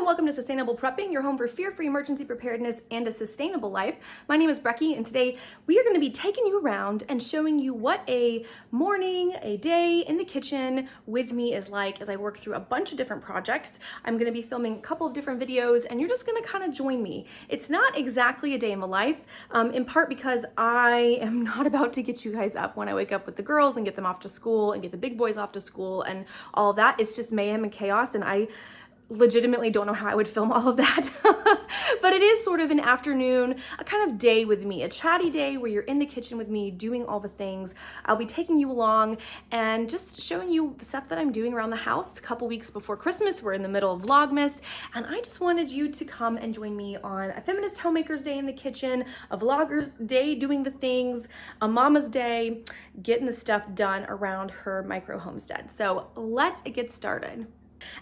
welcome to Sustainable Prepping, your home for fear-free emergency preparedness and a sustainable life. My name is Brecky, and today we are going to be taking you around and showing you what a morning, a day in the kitchen with me is like as I work through a bunch of different projects. I'm going to be filming a couple of different videos, and you're just going to kind of join me. It's not exactly a day in the life, in part because I am not about to get you guys up when I wake up with the girls and get them off to school and get the big boys off to school and all of that. It's just mayhem and chaos, and I legitimately don't know how I would film all of that. But it is sort of an afternoon, a kind of day with me, a chatty day where you're in the kitchen with me doing all the things. I'll be taking you along and just showing you stuff that I'm doing around the house. A couple weeks before Christmas, we're in the middle of Vlogmas, and I just wanted you to come and join me on a feminist homemaker's day in the kitchen, a vlogger's day doing the things, a mama's day, getting the stuff done around her micro homestead. So let's get started.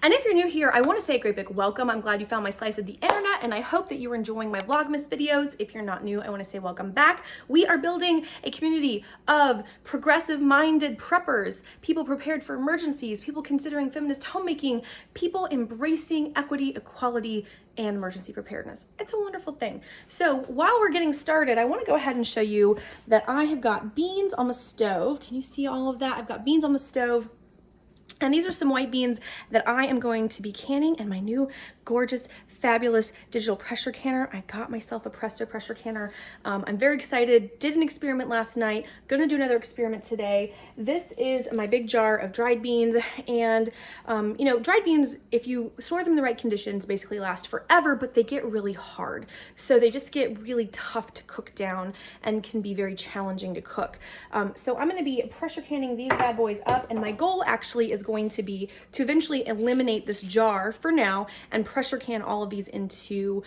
And if you're new here, I want to say a great big welcome. I'm glad you found my slice of the internet, and I hope that you are enjoying my Vlogmas videos. If you're not new, I want to say welcome back. We are building a community of progressive-minded preppers, people prepared for emergencies, people considering feminist homemaking, people embracing equity, equality, and emergency preparedness. It's a wonderful thing. So while we're getting started, I want to go ahead and show you that I have got beans on the stove. Can you see all of that? I've got beans on the stove. And these are some white beans that I am going to be canning in my new gorgeous, fabulous digital pressure canner. I got myself a Presto pressure canner. I'm very excited. Did an experiment last night. Gonna do another experiment today. This is my big jar of dried beans. And, you know, dried beans, if you store them in the right conditions, basically last forever, but they get really hard. So they just get really tough to cook down and can be very challenging to cook. So I'm gonna be pressure canning these bad boys up, and my goal actually is going to be to eventually eliminate this jar for now and pressure can all of these into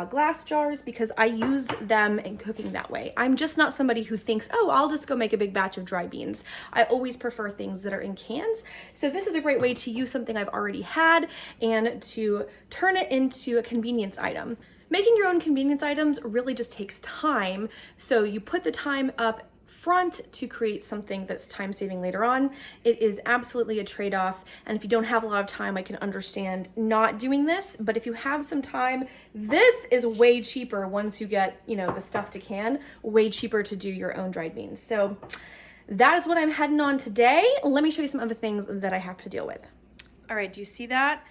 glass jars, because I use them in cooking that way. I'm just not somebody who thinks, oh, I'll just go make a big batch of dry beans. I always prefer things that are in cans. So this is a great way to use something I've already had and to turn it into a convenience item. Making your own convenience items really just takes time. So you put the time up front to create something that's time-saving later on. It is absolutely a trade-off, and if you don't have a lot of time, I can understand not doing this, but if you have some time, this is way cheaper once you get, you know, the stuff to can, way cheaper to do your own dried beans. So that is what I'm heading on today. Let me show you some other things that I have to deal with. All right, do you see that?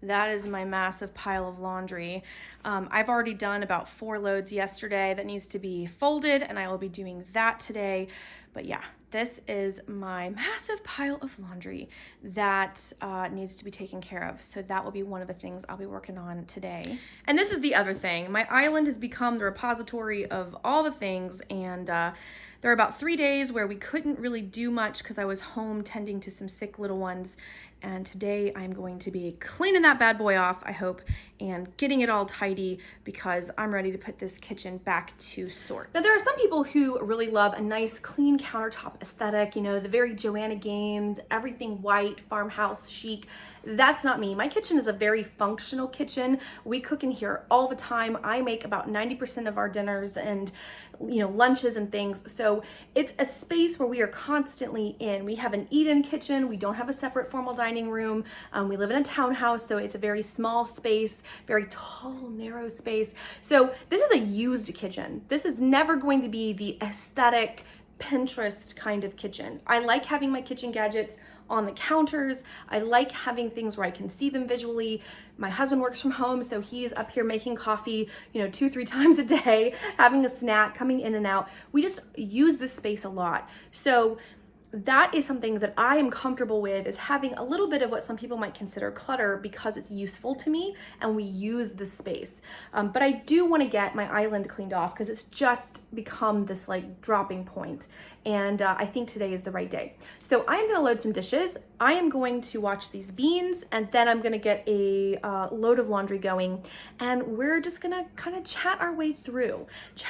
That is my massive pile of laundry. I've already done about 4 loads yesterday that needs to be folded, and I will be doing that today. But yeah, this is my massive pile of laundry that needs to be taken care of. So that will be one of the things I'll be working on today. And this is the other thing. My island has become the repository of all the things, and there are about 3 days where we couldn't really do much because I was home tending to some sick little ones. And today I'm going to be cleaning that bad boy off, I hope, and getting it all tidy because I'm ready to put this kitchen back to sorts. Now, there are some people who really love a nice clean countertop aesthetic, you know, the very Joanna Gaines, everything white, farmhouse chic. That's not me. My kitchen is a very functional kitchen. We cook in here all the time. I make about 90% of our dinners and, you know, lunches and things. So it's a space where we are constantly in. We have an eat-in kitchen. We don't have a separate formal dining room. We live in a townhouse, so it's a very small space, very tall, narrow space. So this is a used kitchen. This is never going to be the aesthetic Pinterest kind of kitchen. I like having my kitchen gadgets on the counters. I like having things where I can see them visually. My husband works from home, so he's up here making coffee, you know, 2-3 times a day, having a snack, coming in and out. We just use this space a lot. So that is something that I am comfortable with, is having a little bit of what some people might consider clutter because it's useful to me and we use the space. But I do want to get my island cleaned off because it's just become this like dropping point. And I think today is the right day. So I'm gonna load some dishes. I am going to watch these beans, and then I'm gonna get a load of laundry going, and we're just gonna kind of chat our way through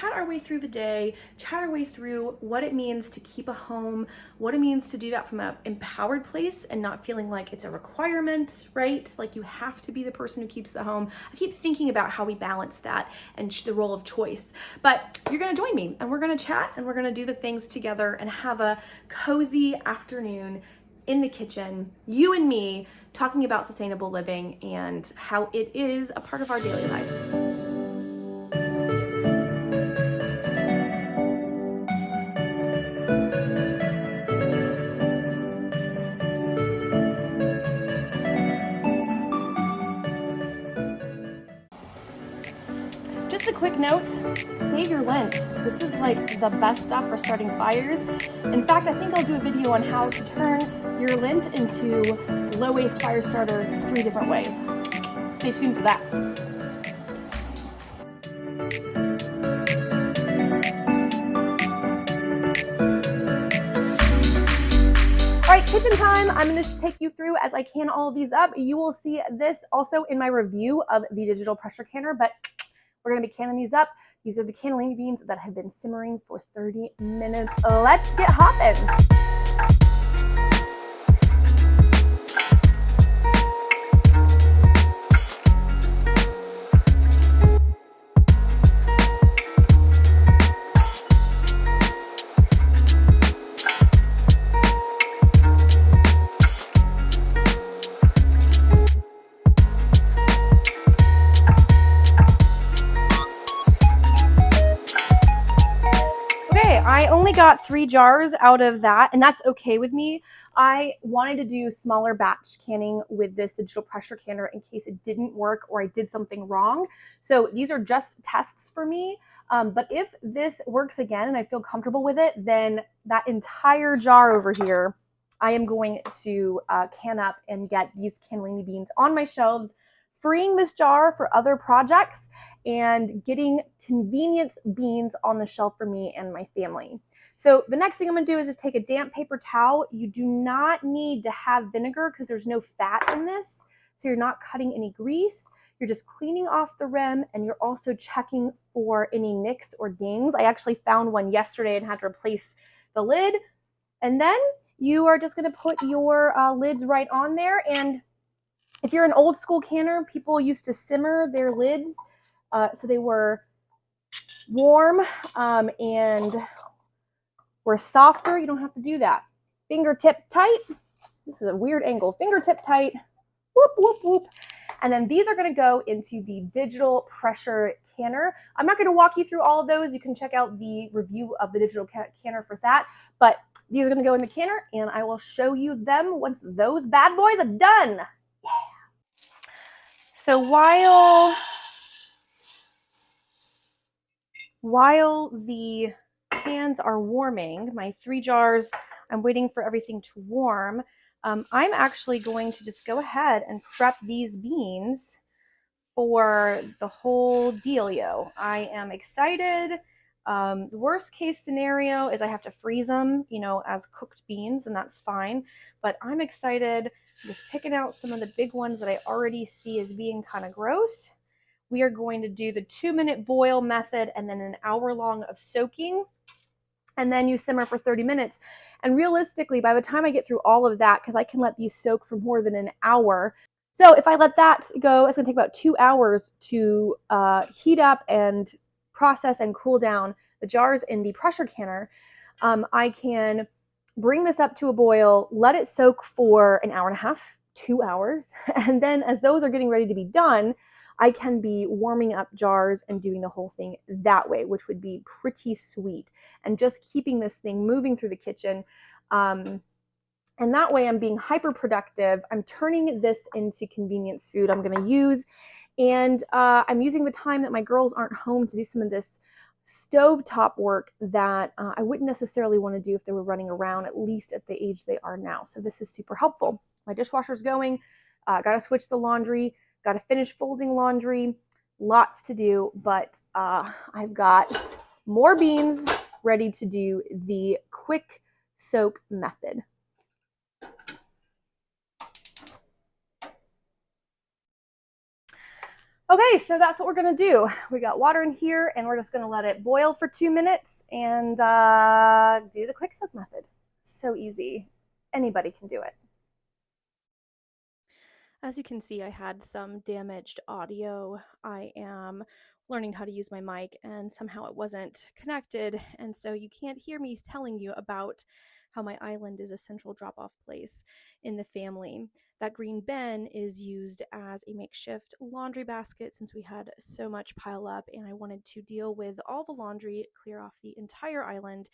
the day, chat our way through what it means to keep a home, what it means to do that from an empowered place and not feeling like it's a requirement, right? Like you have to be the person who keeps the home. I keep thinking about how we balance that and the role of choice. But you're gonna join me, and we're gonna chat, and we're gonna do the things together and have a cozy afternoon in the kitchen, you and me talking about sustainable living and how it is a part of our daily lives. Just a quick note, save your lint. This is like the best stuff for starting fires. In fact, I think I'll do a video on how to turn your lint into low waste fire starter 3 different ways. Stay tuned for that. All right, kitchen time. I'm going to take you through as I can all of these up. You will see this also in my review of the digital pressure canner, but we're going to be canning these up. These are the cannellini beans that have been simmering for 30 minutes. Let's get hopping. I only got 3 jars out of that, and that's okay with me. I wanted to do smaller batch canning with this digital pressure canner in case it didn't work or I did something wrong. So these are just tests for me. But if this works again and I feel comfortable with it, then that entire jar over here, I am going to can up and get these cannellini beans on my shelves, freeing this jar for other projects and getting convenience beans on the shelf for me and my family. So the next thing I'm going to do is just take a damp paper towel. You do not need to have vinegar because there's no fat in this. So you're not cutting any grease. You're just cleaning off the rim, and you're also checking for any nicks or dings. I actually found one yesterday and had to replace the lid. And then you are just going to put your lids right on there. And if you're an old school canner, people used to simmer their lids so they were warm and were softer. You don't have to do that. Fingertip tight. This is a weird angle. Fingertip tight. Whoop, whoop, whoop. And then these are going to go into the digital pressure canner. I'm not going to walk you through all of those. You can check out the review of the digital canner for that. But these are going to go in the canner, and I will show you them once those bad boys are done. Yeah. So while the pans are warming, my 3 jars, I'm waiting for everything to warm. I'm actually going to just go ahead and prep these beans for the whole dealio. I am excited. The worst case scenario is I have to freeze them, as cooked beans, and that's fine. But I'm excited. I'm just picking out some of the big ones that I already see as being kind of gross. We are going to do the 2-minute boil method and then an hour long of soaking. And then you simmer for 30 minutes. And realistically, by the time I get through all of that, because I can let these soak for more than an hour. So if I let that go, it's going to take about 2 hours to heat up and process and cool down the jars in the pressure canner. I can bring this up to a boil, let it soak for an hour and a half, 2 hours. And then as those are getting ready to be done, I can be warming up jars and doing the whole thing that way, which would be pretty sweet. And just keeping this thing moving through the kitchen. And that way I'm being hyper productive. I'm turning this into convenience food I'm going to use. And I'm using the time that my girls aren't home to do some of this stovetop work that I wouldn't necessarily want to do if they were running around, at least at the age they are now. So this is super helpful. My dishwasher's going. Got to switch the laundry. Got to finish folding laundry. Lots to do, but I've got more beans ready to do the quick soak method. Okay, so that's what we're gonna do. We got water in here, and we're just gonna let it boil for 2 minutes and do the quick soak method. So easy. Anybody can do it. As you can see, I had some damaged audio. I am learning how to use my mic, and somehow it wasn't connected, and so you can't hear me telling you about how my island is a central drop-off place in the family. That green bin is used as a makeshift laundry basket since we had so much pile up and I wanted to deal with all the laundry, clear off the entire island,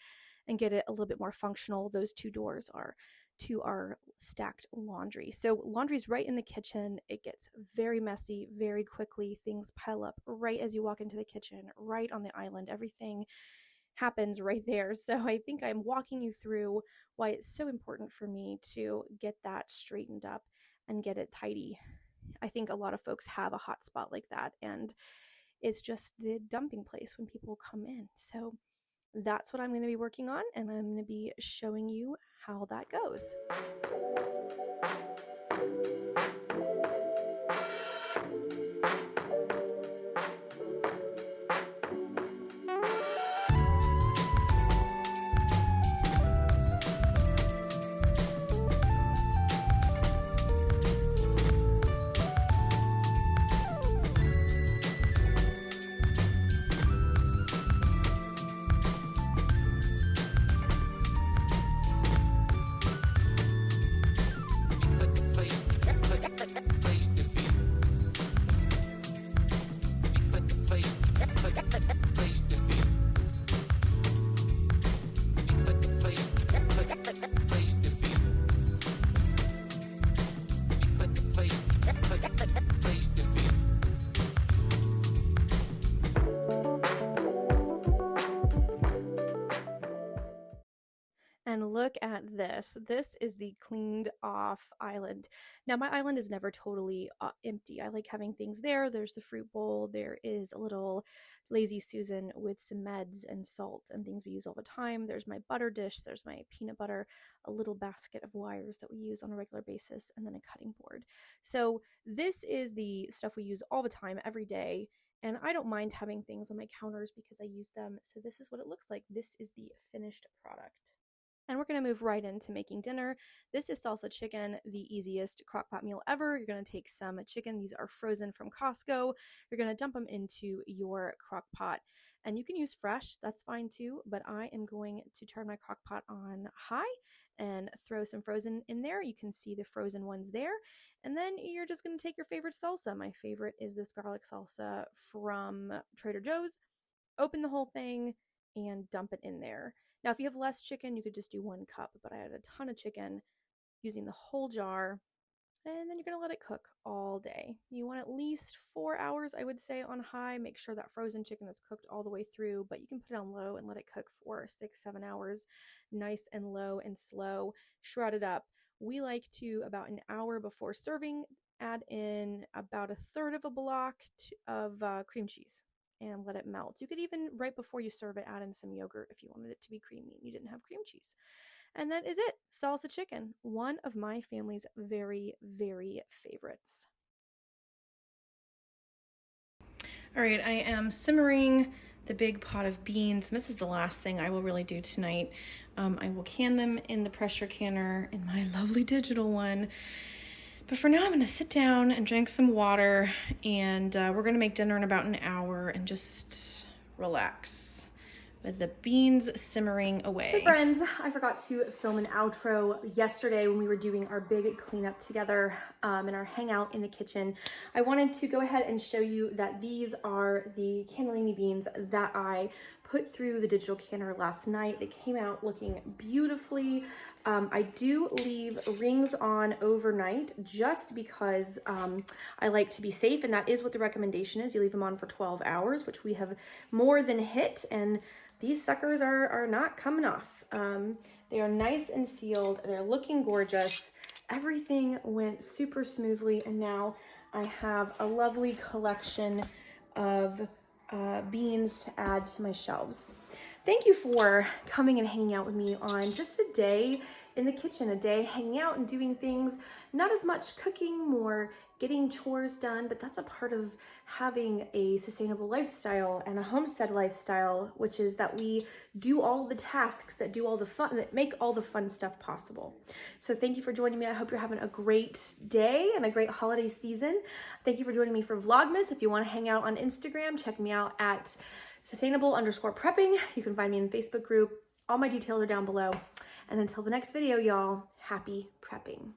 and get it a little bit more functional. Those two doors are to our stacked laundry. So laundry's right in the kitchen. It gets very messy very quickly. Things pile up right as you walk into the kitchen, right on the island. Everything happens right there. So I think I'm walking you through why it's so important for me to get that straightened up and get it tidy. I think a lot of folks have a hot spot like that, and it's just the dumping place when people come in. So that's what I'm going to be working on, and I'm going to be showing you how that goes. And look at this. This is the cleaned off island. Now, my island is never totally empty. I like having things there. There's the fruit bowl. There is a little Lazy Susan with some meds and salt and things we use all the time. There's my butter dish. There's my peanut butter, a little basket of wires that we use on a regular basis, and then a cutting board. So this is the stuff we use all the time, every day. And I don't mind having things on my counters because I use them. So this is what it looks like. This is the finished product. And we're going to move right into making dinner. This is salsa chicken, the easiest crock-pot meal ever. You're going to take some chicken. These are frozen from Costco. You're going to dump them into your crock-pot. And you can use fresh, that's fine too, but I am going to turn my crock-pot on high and throw some frozen in there. You can see the frozen ones there. And then you're just going to take your favorite salsa. My favorite is this garlic salsa from Trader Joe's. Open the whole thing and dump it in there. Now, if you have less chicken, you could just do 1 cup, but I had a ton of chicken using the whole jar, and then you're going to let it cook all day. You want at least 4 hours, I would say, on high. Make sure that frozen chicken is cooked all the way through, but you can put it on low and let it cook for 6-7 hours, nice and low and slow. Shred it up. We like to, about an hour before serving, add in about 1/3 of a block of cream cheese and let it melt. You could even, right before you serve it, add in some yogurt if you wanted it to be creamy and you didn't have cream cheese. And that is it. Salsa chicken, one of my family's very, very favorites. All right, I am simmering the big pot of beans. This is the last thing I will really do tonight. I will can them in the pressure canner in my lovely digital one. But for now, I'm going to sit down and drink some water, and we're going to make dinner in about an hour and just relax with the beans simmering away. Hey friends, I forgot to film an outro yesterday when we were doing our big cleanup together in our hangout in the kitchen. I wanted to go ahead and show you that these are the cannellini beans that I put through the digital canner last night. They came out looking beautifully. I do leave rings on overnight just because I like to be safe, and that is what the recommendation is. You leave them on for 12 hours, which we have more than hit, and these suckers are not coming off. They are nice and sealed. They're looking gorgeous. Everything went super smoothly, and now I have a lovely collection of beans to add to my shelves. Thank you for coming and hanging out with me on just a day in the kitchen, a day hanging out and doing things, not as much cooking, more getting chores done, but that's a part of having a sustainable lifestyle and a homestead lifestyle, which is that we do all the tasks that do all the fun, that make all the fun stuff possible. So thank you for joining me. I hope you're having a great day and a great holiday season. Thank you for joining me for Vlogmas. If you want to hang out on Instagram, check me out at sustainable_prepping. You can find me in the Facebook group. All my details are down below. And until the next video, y'all, happy prepping.